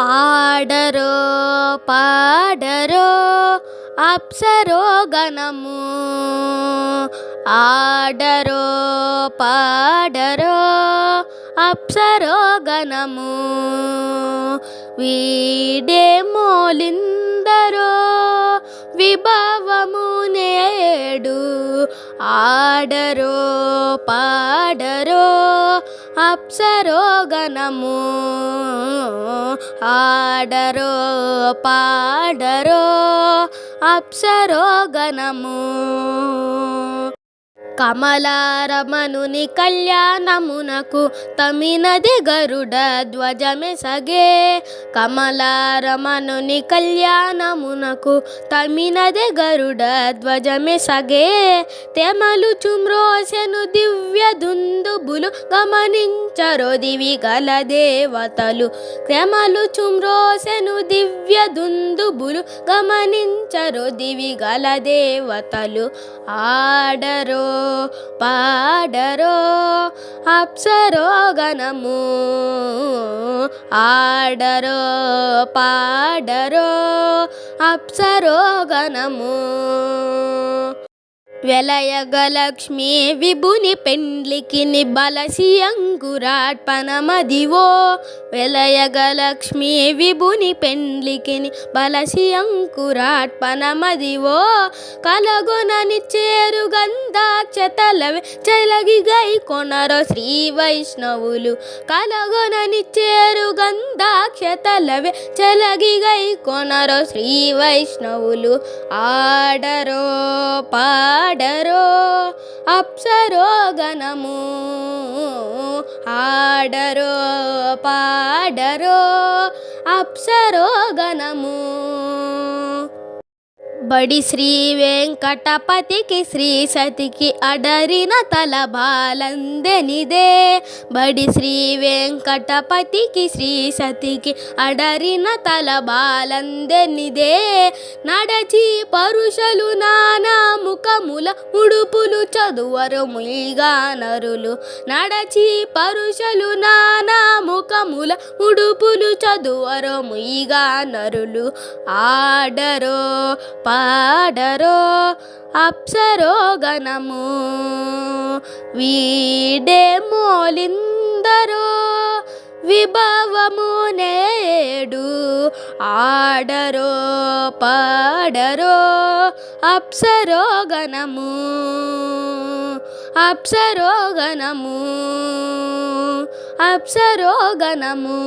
ఆడరో పాడరో అప్సరోగణము. ఆడరో పాడరో అప్సరోగణము. వీడే మోలిందరో విభవము నేడు. ఆడరో పాడరో అప్సరోగణము. ఆడరో పాడరో అప్సరోగణము. కమలారమణుని కళ్యాణమునకు తమినది గరుడ ధ్వజమెసగే. కమలారమణుని కళ్యాణమునకు తమినది గరుడ ధ్వజమెసగే. తెమలు చుమ్రోసెను దివ్య దుందుబులు గమనించరో దివి గల దేవతలు. తెమలు చుమ్రోసెను దివ్య దుందుబులు గమనించరో దివి గల దేవతలు. ఆడరో పాడరో అప్సరోగణము. ఆడరో పాడరో అప్సరోగణము. వెలయగలక్ష్మి విభుని పెండ్లికిని బలసి అంకురార్పణమదివో. వెలయగలక్ష్మి విభుని పెండ్లికిని బలసి అంకురార్పణమదివో. కలగొనని చేరు గంధాక్షతలవే చెలగి గై కొనరో శ్రీ వైష్ణవులు. కలగొనని చేరు గంధాక్షతలవే చెలగి గై కొనరో శ్రీ వైష్ణవులు. ఆడరో పాడరో అప్సరోగణము. ఆడరో పాడరో అప్సరోగణము. బడి శ్రీ వెంకటపతికి శ్రీ సతికి అడరిన తల బాలందెనిదే. బడి శ్రీ వెంకటపతికి శ్రీ సతికి అడరిన తల బాలందెనిదే. నడచి పరుషలు నానా ముఖముల ఉడుపులు చదువరు ముయిగా నరులు. నడచి పరుషలు నానా ముఖముల ఉడుపులు చదువరు ముయిగా నరులు. ఆడరో పాడరో అప్సరోగణము. వీడే మోలిందరో విభవము నేడు. ఆడరో పాడరో అప్సరోగణము. అప్సరోగణము. అప్సరోగణము.